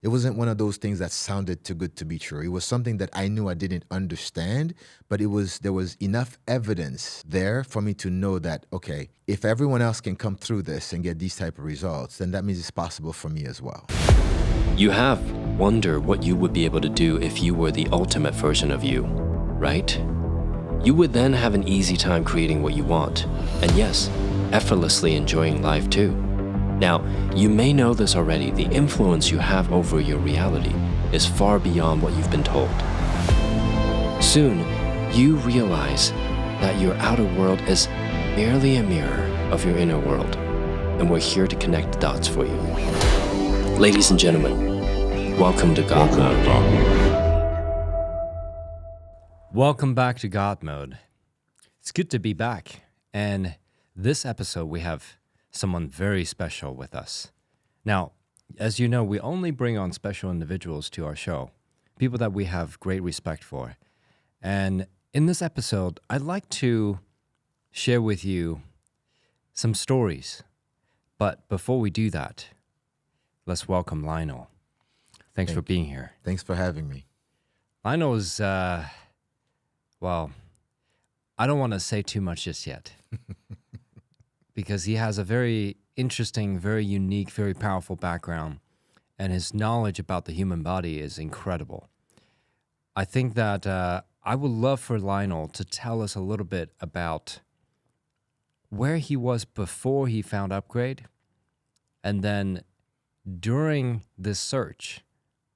It wasn't one of those things that sounded too good to be true. It was something that I knew I didn't understand, but there was enough evidence there for me to know that, okay, if everyone else can come through this and get these type of results, then that means it's possible for me as well. You have wondered what you would be able to do if you were the ultimate version of you, right? You would then have an easy time creating what you want, and yes, effortlessly enjoying life too. Now, you may know this already, the influence you have over your reality is far beyond what you've been told. Soon, you realize that your outer world is merely a mirror of your inner world, and we're here to connect the dots for you. Ladies and gentlemen, welcome to God Mode. Welcome back to God Mode. It's good to be back, and this episode we have someone very special with us. Now, as you know, we only bring on special individuals to our show, people that we have great respect for. And in this episode, I'd like to share with you some stories. But before we do that, let's welcome Lyonel. Thanks for being here. Thanks for having me. Lyonel is, well, I don't want to say too much just yet. Because he has a very interesting, very unique, very powerful background, and his knowledge about the human body is incredible. I think that I would love for Lyonel to tell us a little bit about where he was before he found Upgrade, and then during this search,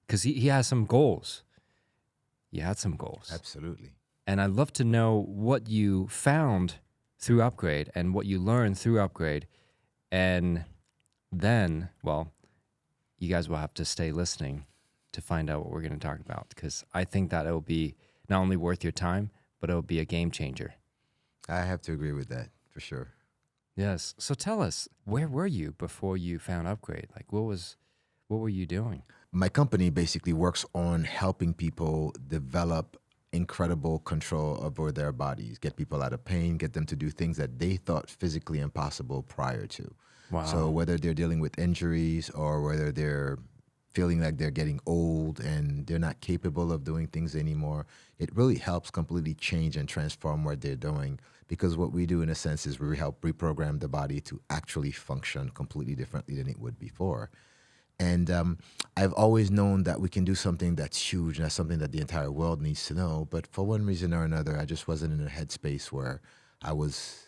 because he has some goals. You had some goals. Absolutely. And I'd love to know what you found through Upgrade and what you learned through Upgrade. And then, well, you guys will have to stay listening to find out what we're going to talk about, because I think that it'll be not only worth your time, but it'll be a game changer. I have to agree with that, for sure. Yes. So tell us, where were you before you found Upgrade? Like, what were you doing? My company basically works on helping people develop incredible control over their bodies, get people out of pain, get them to do things that they thought physically impossible prior to. Wow. So whether they're dealing with injuries or whether they're feeling like they're getting old and they're not capable of doing things anymore, it really helps completely change and transform what they're doing, because what we do in a sense is we help reprogram the body to actually function completely differently than it would before. And I've always known that we can do something that's huge, and that's something that the entire world needs to know. But for one reason or another, I just wasn't in a headspace where I was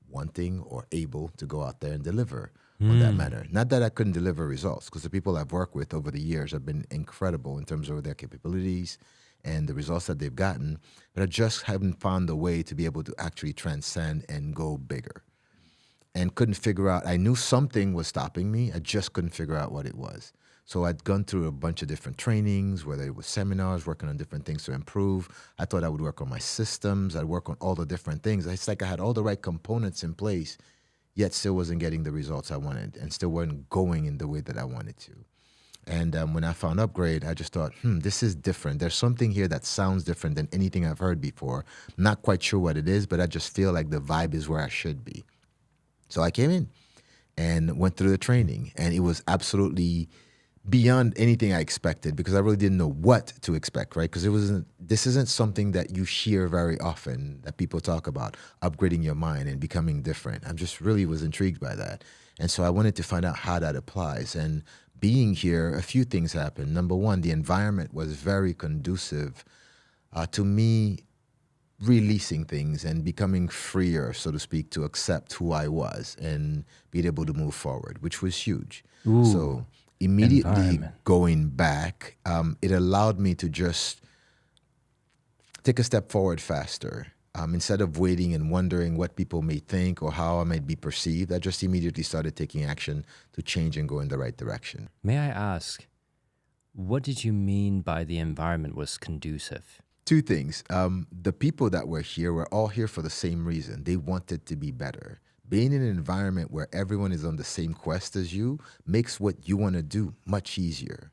wanting or able to go out there and deliver on that matter. Not that I couldn't deliver results, because the people I've worked with over the years have been incredible in terms of their capabilities and the results that they've gotten. But I just haven't found a way to be able to actually transcend and go bigger. And couldn't figure out, I knew something was stopping me, I just couldn't figure out what it was. So I'd gone through a bunch of different trainings, whether it was seminars, working on different things to improve. I thought I would work on my systems, I'd work on all the different things. It's like I had all the right components in place, yet still wasn't getting the results I wanted and still wasn't going in the way that I wanted to. And when I found Upgrade, I just thought, this is different. There's something here that sounds different than anything I've heard before. I'm not quite sure what it is, but I just feel like the vibe is where I should be. So I came in and went through the training, and it was absolutely beyond anything I expected, because I really didn't know what to expect, right? Because this isn't something that you hear very often, that people talk about, upgrading your mind and becoming different. I just really was intrigued by that. And so I wanted to find out how that applies. And being here, a few things happened. Number one, the environment was very conducive to me releasing things and becoming freer, so to speak, to accept who I was and being able to move forward, which was huge. Ooh, so immediately going back, it allowed me to just take a step forward faster. Instead of waiting and wondering what people may think or how I might be perceived, I just immediately started taking action to change and go in the right direction. May I ask, what did you mean by the environment was conducive? Two things. The people that were here were all here for the same reason. They wanted to be better. Being in an environment where everyone is on the same quest as you makes what you want to do much easier.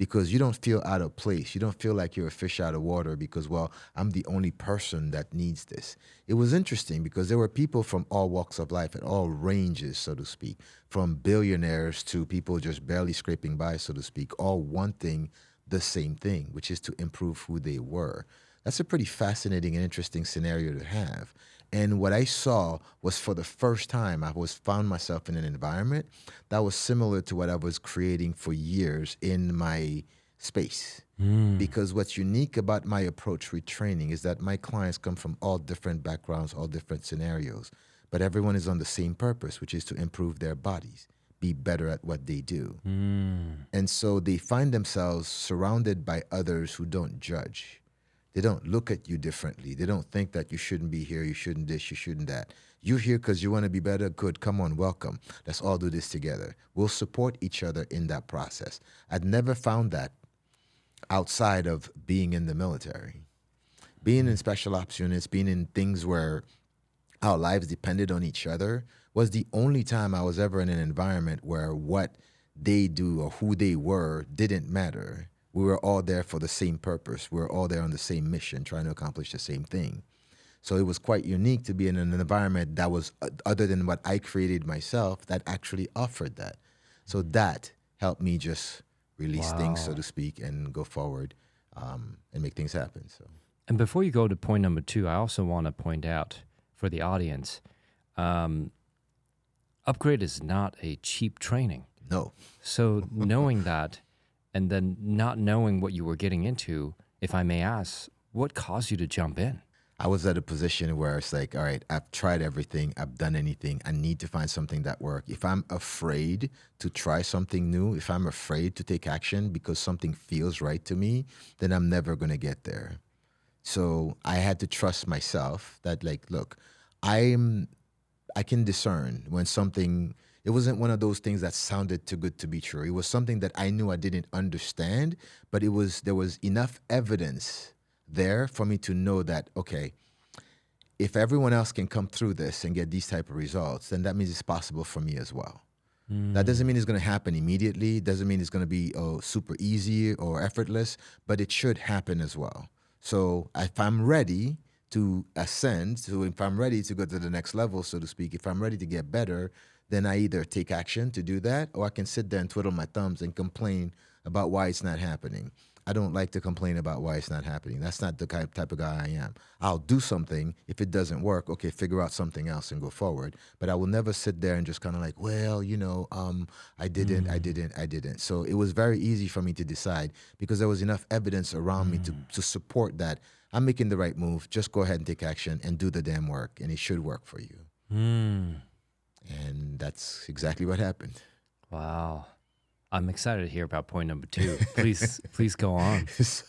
because you don't feel out of place. You don't feel like you're a fish out of water because, well, I'm the only person that needs this. It was interesting because there were people from all walks of life at all ranges, so to speak, from billionaires to people just barely scraping by, so to speak, all wanting the same thing, which is to improve who they were. That's a pretty fascinating and interesting scenario to have. And what I saw was, for the first time, found myself in an environment that was similar to what I was creating for years in my space. Because what's unique about my approach retraining is that my clients come from all different backgrounds, all different scenarios, but everyone is on the same purpose, which is to improve their bodies, be better at what they do. And so they find themselves surrounded by others who don't judge. They don't look at you differently. They don't think that you shouldn't be here, you shouldn't this, you shouldn't that. You're here because you want to be better? Good, come on, welcome. Let's all do this together. We'll support each other in that process. I'd never found that outside of being in the military. Being in special ops units, being in things where our lives depended on each other, was the only time I was ever in an environment where what they do or who they were didn't matter. We were all there for the same purpose. We were all there on the same mission, trying to accomplish the same thing. So it was quite unique to be in an environment that was, other than what I created myself, that actually offered that. So that helped me just release things, so to speak, and go forward and make things happen. So. And before you go to point number 2, I also want to point out for the audience, Upgrade is not a cheap training. No. So knowing that, and then not knowing what you were getting into, if I may ask, what caused you to jump in? I was at a position where it's like, all right, I've tried everything. I've done anything. I need to find something that works. If I'm afraid to try something new, if I'm afraid to take action because something feels right to me, then I'm never going to get there. So I had to trust myself that, like, look, I can discern when something... It wasn't one of those things that sounded too good to be true. It was something that I knew I didn't understand, but there was enough evidence there for me to know that, okay, if everyone else can come through this and get these type of results, then that means it's possible for me as well. That doesn't mean it's going to happen immediately. Doesn't mean it's going to be super easy or effortless, but it should happen as well. So if I'm ready to ascend, so if I'm ready to go to the next level, so to speak, if I'm ready to get better, then I either take action to do that, or I can sit there and twiddle my thumbs and complain about why it's not happening. I don't like to complain about why it's not happening. That's not the type of guy I am. I'll do something. If it doesn't work, okay, figure out something else and go forward. But I will never sit there and just kind of like, well, I didn't. So it was very easy for me to decide because there was enough evidence around me to support that I'm making the right move. Just go ahead and take action and do the damn work, and it should work for you. And that's exactly what happened. Wow. I'm excited to hear about point number 2. Please go on. So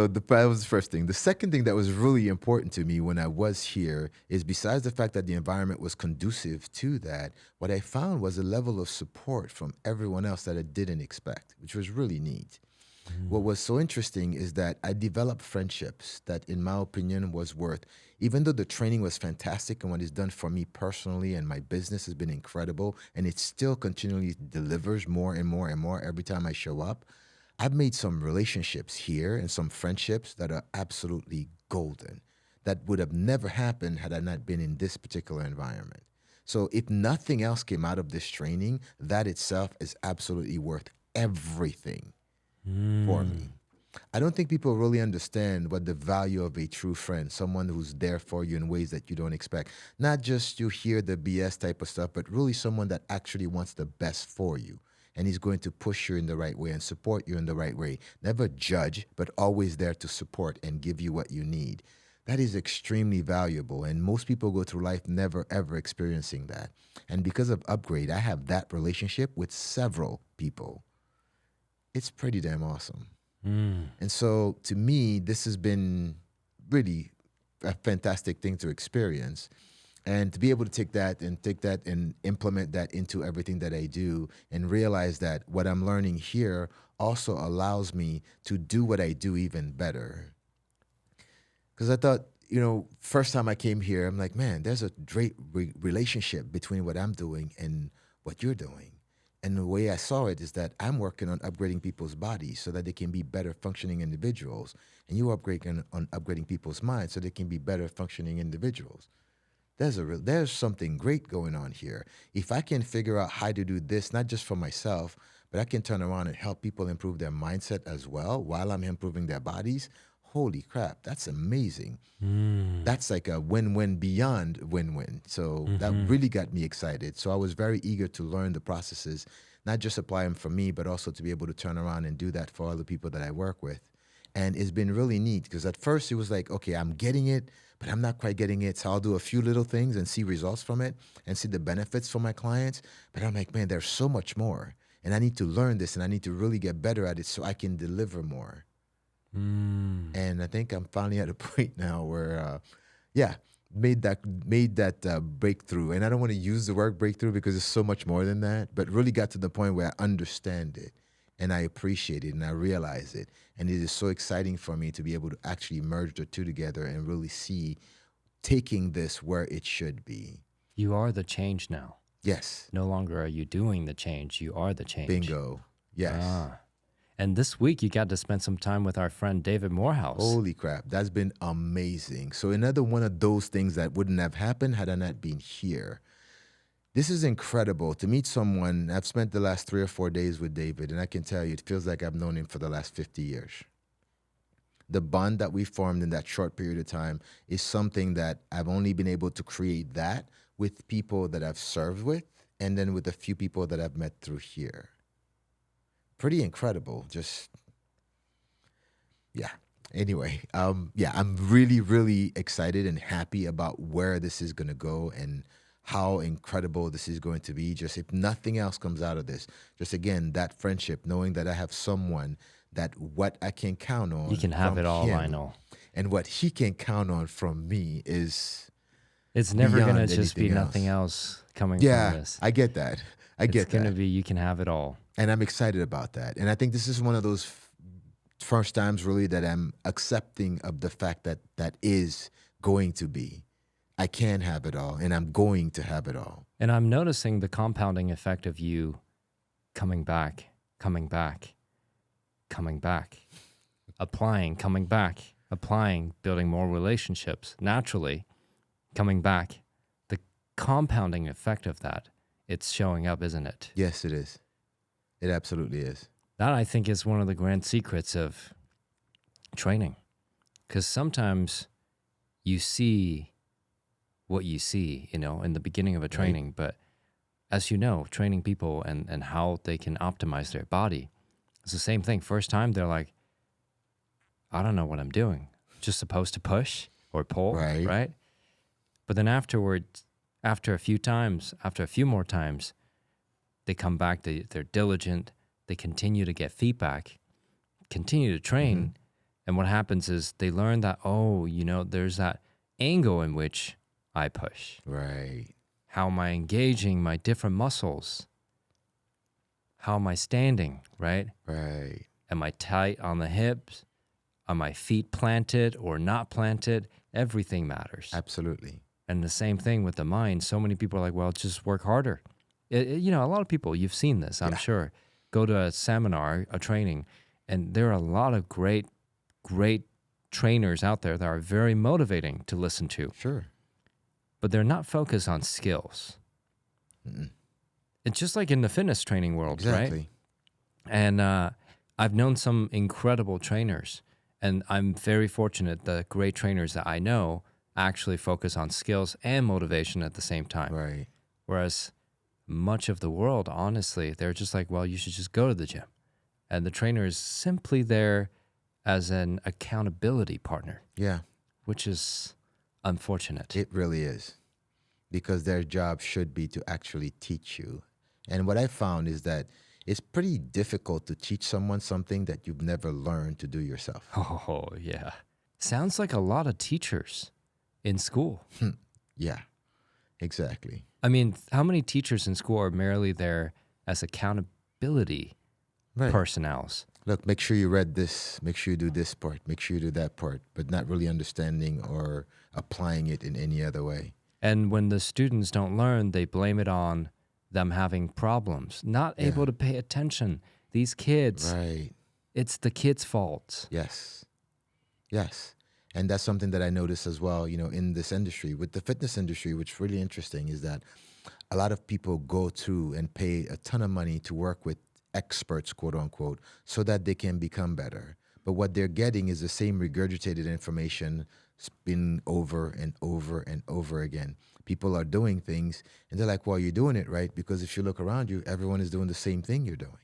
that was the first thing. The second thing that was really important to me when I was here is, besides the fact that the environment was conducive to that, what I found was a level of support from everyone else that I didn't expect, which was really neat. What was so interesting is that I developed friendships that, in my opinion, was worth, even though the training was fantastic and what it's done for me personally and my business has been incredible, and it still continually delivers more and more and more every time I show up, I've made some relationships here and some friendships that are absolutely golden, that would have never happened had I not been in this particular environment. So if nothing else came out of this training, that itself is absolutely worth everything for me. I don't think people really understand what the value of a true friend, someone who's there for you in ways that you don't expect. Not just you hear the BS type of stuff, but really someone that actually wants the best for you. And he's going to push you in the right way and support you in the right way. Never judge, but always there to support and give you what you need. That is extremely valuable. And most people go through life never, ever experiencing that. And because of Upgrade, I have that relationship with several people. It's pretty damn awesome. And so to me, this has been really a fantastic thing to experience. And to be able to take that and implement that into everything that I do, and realize that what I'm learning here also allows me to do what I do even better. Because I thought, first time I came here, I'm like, man, there's a great relationship between what I'm doing and what you're doing. And the way I saw it is that I'm working on upgrading people's bodies so that they can be better functioning individuals. And you upgrading on upgrading people's minds so they can be better functioning individuals. There's something great going on here. If I can figure out how to do this, not just for myself, but I can turn around and help people improve their mindset as well while I'm improving their bodies, holy crap, that's amazing. That's like a win-win beyond win-win. So that really got me excited. So I was very eager to learn the processes, not just apply them for me, but also to be able to turn around and do that for other people that I work with. And it's been really neat because at first it was like, okay, I'm getting it, but I'm not quite getting it. So I'll do a few little things and see results from it and see the benefits for my clients. But I'm like, man, there's so much more. And I need to learn this and I need to really get better at it so I can deliver more. And I think I'm finally at a point now where, made that breakthrough. And I don't want to use the word breakthrough because it's so much more than that, but really got to the point where I understand it and I appreciate it and I realize it. And it is so exciting for me to be able to actually merge the two together and really see taking this where it should be. You are the change now. Yes. No longer are you doing the change. You are the change. Bingo. Yes. And this week you got to spend some time with our friend David Morehouse. Holy crap. That's been amazing. So another one of those things that wouldn't have happened had I not been here. This is incredible to meet someone. I've spent the last 3 or 4 days with David, and I can tell you, it feels like I've known him for the last 50 years. The bond that we formed in that short period of time is something that I've only been able to create that with people that I've served with, and then with a few people that I've met through here. Pretty incredible. Anyway, I'm really, really excited and happy about where this is going to go and how incredible this is going to be. Just if nothing else comes out of this, just again, that friendship, knowing that I have someone that what I can count on. You can have it all, him, Lyonel. And what he can count on from me is it's never going to beyond just be anything nothing else coming from this. I get that. It's going to be you can have it all. And I'm excited about that. And I think this is one of those first times really that I'm accepting of the fact that that is going to be. I can have it all, and I'm going to have it all. And I'm noticing the compounding effect of you coming back, applying, coming back, applying, building more relationships, naturally coming back. The compounding effect of that, it's showing up, isn't it? Yes, it is. It absolutely is. That, I think, is one of the grand secrets of training. Because sometimes you see what you see, in the beginning of a training. Right. But as you know, training people and how they can optimize their body, it's the same thing. First time, they're like, I don't know what I'm doing. Just supposed to push or pull, right? But then afterwards, after a few more times, they come back, they're diligent, they continue to get feedback, continue to train. And what happens is they learn that, there's that angle in which I push. Right. How am I engaging my different muscles? How am I standing, right? Right. Am I tight on the hips? Are my feet planted or not planted? Everything matters. Absolutely. And the same thing with the mind. So many people are like, well, just work harder. A lot of people, you've seen this, I'm sure, go to a seminar, a training, and there are a lot of great trainers out there that are very motivating to listen to. Sure. But they're not focused on skills. It's just like in the fitness training world, right? And I've known some incredible trainers, and I'm very fortunate the great trainers that I know actually focus on skills and motivation at the same time. Right. Whereas much of the world, honestly, they're just like, well, you should just go to the gym. And the trainer is simply there as an accountability partner. Yeah. Which is unfortunate. It really is. Because their job should be to actually teach you. And what I found is that it's pretty difficult to teach someone something that you've never learned to do yourself. Oh, yeah. Sounds like a lot of teachers in school. Yeah, exactly. I mean, how many teachers in school are merely there as accountability personnels? Look, make sure you read this, make sure you do this part, make sure you do that part, but not really understanding or applying it in any other way. And when the students don't learn, they blame it on them having problems, not able to pay attention. These kids, Right. it's the kids' fault. Yes. Yes. And that's something that I notice as well, in this industry, with the fitness industry, which is really interesting is that a lot of people go through and pay a ton of money to work with experts, quote unquote, so that they can become better. But what they're getting is the same regurgitated information spin over and over and over again. People are doing things and they're like, well, you're doing it right, because if you look around you, everyone is doing the same thing you're doing.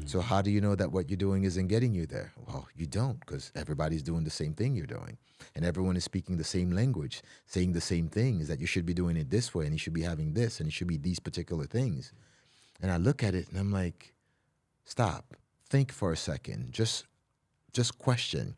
So how do you know that what you're doing isn't getting you there? Well, you don't, because everybody's doing the same thing you're doing. And everyone is speaking the same language, saying the same thing, is that you should be doing it this way and you should be having this and it should be these particular things. And I look at it and I'm like, stop, think for a second, just question.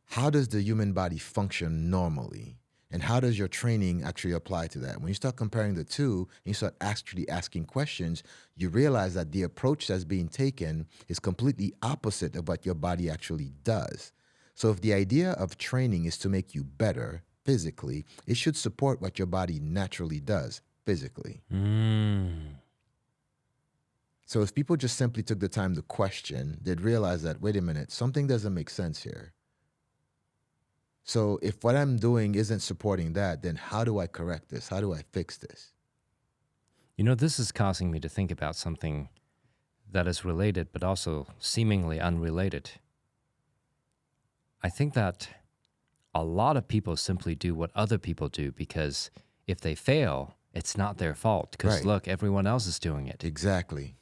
How does the human body function normally? And how does your training actually apply to that? When you start comparing the two and you start actually asking questions, you realize that the approach that's being taken is completely opposite of what your body actually does. So if the idea of training is to make you better physically, it should support what your body naturally does physically. So if people just simply took the time to question, they'd realize that, wait a minute, something doesn't make sense here. So if what I'm doing isn't supporting that, then how do I correct this? How do I fix this? This is causing me to think about something that is related, but also seemingly unrelated. I think that a lot of people simply do what other people do because if they fail, it's not their fault. Because look, everyone else is doing it. Exactly.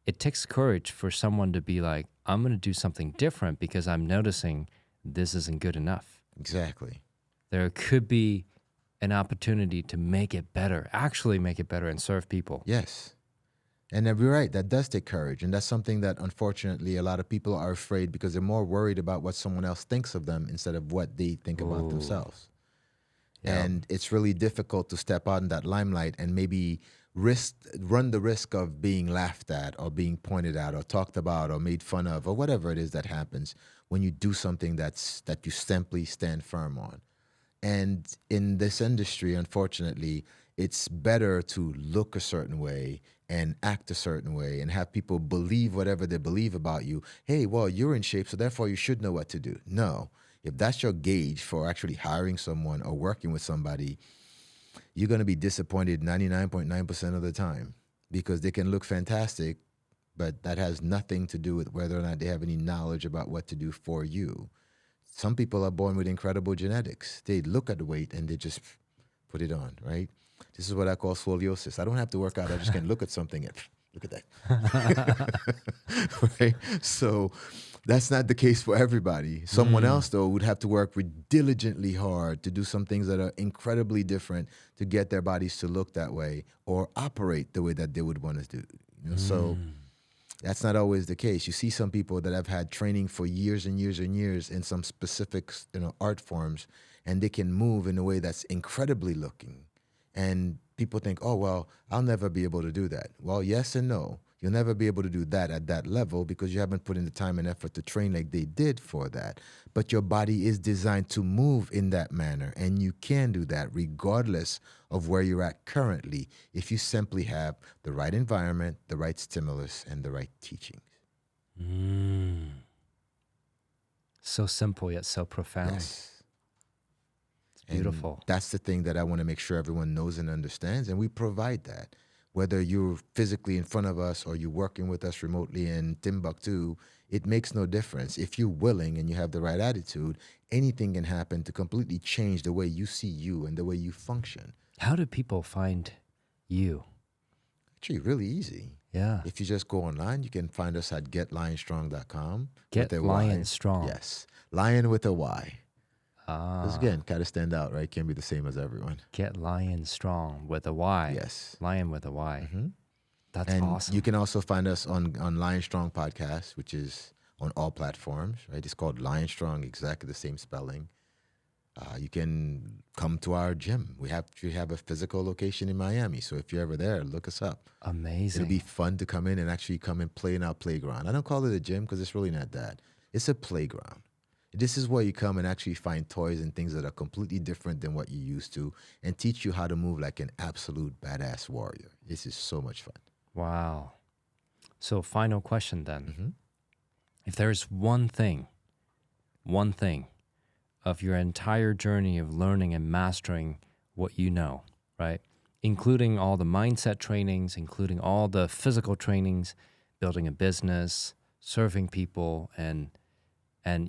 It takes courage for someone to be like, I'm going to do something different because I'm noticing this isn't good enough. Exactly. There could be an opportunity to make it better, actually make it better and serve people. Yes. And you're right, that does take courage. And that's something that, unfortunately, a lot of people are afraid because they're more worried about what someone else thinks of them instead of what they think about themselves. Yeah. And it's really difficult to step out in that limelight and maybe run the risk of being laughed at or being pointed at or talked about or made fun of or whatever it is that happens when you do something that you simply stand firm on. And in this industry, unfortunately, it's better to look a certain way and act a certain way and have people believe whatever they believe about you. Hey, well, you're in shape, so therefore you should know what to do. No, if that's your gauge for actually hiring someone or working with somebody, you're going to be disappointed 99.9% of the time because they can look fantastic, but that has nothing to do with whether or not they have any knowledge about what to do for you. Some people are born with incredible genetics. They look at the weight and they just put it on, right? This is what I call scoliosis. I don't have to work out. I just can look at something and look at that. Right? So that's not the case for everybody. Someone else, though, would have to work diligently hard to do some things that are incredibly different to get their bodies to look that way or operate the way that they would want to do. So that's not always the case. You see some people that have had training for years and years and years in some specific art forms, and they can move in a way that's incredibly looking. And people think, oh, well, I'll never be able to do that. Well, yes and no. You'll never be able to do that at that level because you haven't put in the time and effort to train like they did for that. But your body is designed to move in that manner, and you can do that regardless of where you're at currently if you simply have the right environment, the right stimulus, and the right teachings. So simple yet so profound. Yes. It's beautiful. And that's the thing that I want to make sure everyone knows and understands, and we provide that. Whether you're physically in front of us or you're working with us remotely in Timbuktu, it makes no difference. If you're willing and you have the right attitude, anything can happen to completely change the way you see you and the way you function. How do people find you? Actually, really easy. Yeah. If you just go online, you can find us at getlyonstrong.com. Get Lion Strong. Yes. Lion with a Y. Because Ah. again, kind of stand out, right? Can't be the same as everyone. Get Lion Strong with a Y. Yes. Lion with a Y. That's And awesome. you can also find us on Lion Strong Podcast, which is on all platforms, right? It's called Lion Strong, exactly the same spelling. You can come to our gym. We have a physical location in Miami, so if you're ever there, look us up. Amazing. It'll be fun to come in and actually come and play in our playground. I don't call it a gym because it's really not that. It's a playground. This is where you come and actually find toys and things that are completely different than what you used to and teach you how to move like an absolute badass warrior. This is so much fun. Wow. So final question then. Mm-hmm. If there's one thing of your entire journey of learning and mastering what you know, right? Including all the mindset trainings, including all the physical trainings, building a business, serving people, and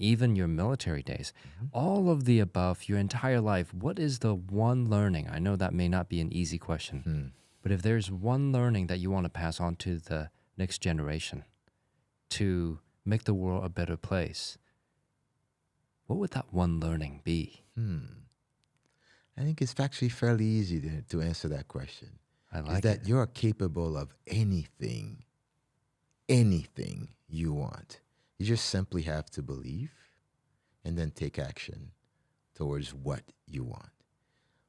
even your military days. All of the above, your entire life, what is the one learning? I know that may not be an easy question, but if there's one learning that you want to pass on to the next generation to make the world a better place, what would that one learning be? I think it's actually fairly easy to answer that question. I Is like that it. you're capable of anything you want. You just simply have to believe and then take action towards what you want.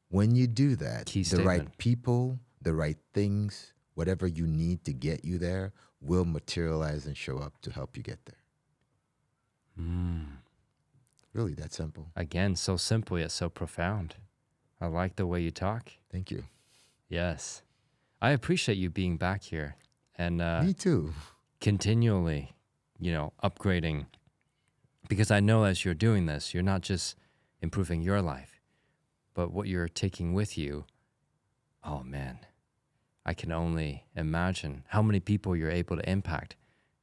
When you do that, Key the right statement. people, the right things, whatever you need to get you there will materialize and show up to help you get there. Really that simple. Again, so simple yet so profound. I like the way you talk. Thank you. Yes. I appreciate you being back here and Me too. continually, upgrading. Because I know as you're doing this, you're not just improving your life, but what you're taking with you. Oh man, I can only imagine how many people you're able to impact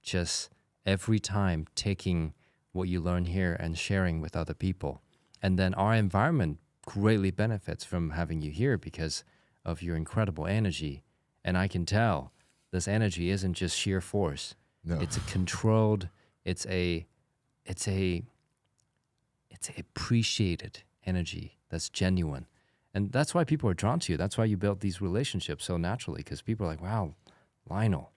just every time taking what you learn here and sharing with other people. And then our environment greatly benefits from having you here because of your incredible energy. And I can tell this energy isn't just sheer force. No. It's a controlled, it's appreciated energy that's genuine. And that's why people are drawn to you. That's why you built these relationships so naturally, because people are like, wow, Lyonel,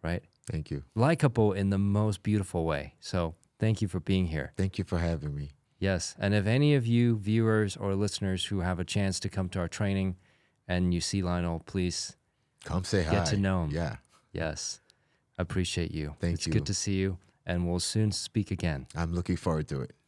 right? Thank you. Likeable in the most beautiful way. So thank you for being here. Thank you for having me. Yes. And if any of you viewers or listeners who have a chance to come to our training and you see Lyonel, please Come say hi. get to know him. Yeah. Yes. Appreciate you. Thank it's you. good to see you. And we'll soon speak again. I'm looking forward to it.